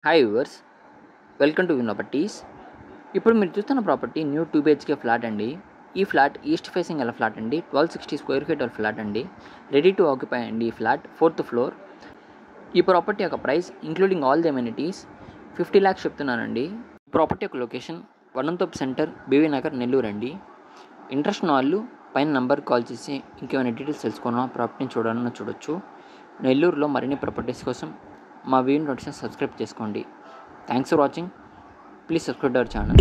Hi viewers, welcome to వినోపర్టీస్. ఇప్పుడు మీరు చూస్తున్న ప్రాపర్టీ న్యూ 2 BHK ఫ్లాట్ అండి. ఈ ఫ్లాట్ ఈస్ట్ ఫేసింగ్ గల ఫ్లాట్ అండి. 1260 స్క్వేర్ ఫీట్ ఫ్లాట్ అండి. రెడీ టు ఆక్యుపై అండి. ఈ ఫ్లాట్ 4th ఫ్లోర్. ఈ ప్రాపర్టీ యొక్క price including all the amenities 50 lakhs చెప్తున్నానండి. ప్రాపర్టీ యొక్క location Vanamthope centre, BV Nagar, Nellore అండి. ఇంట్రెస్ట్ ఉన్న వాళ్ళు పైన నంబర్కి కాల్ చేసి ఇంకేమైనా డీటెయిల్స్ తెలుసుకున్నా ప్రాపర్టీని చూడాలన్నా చూడొచ్చు. నెల్లూరులో మరిన్ని ప్రాపర్టీస్ కోసం మా వీడియో నోటిఫికేషన్ సబ్స్క్రైబ్ చేసుకోండి. Thanks for watching. Please subscribe our channel.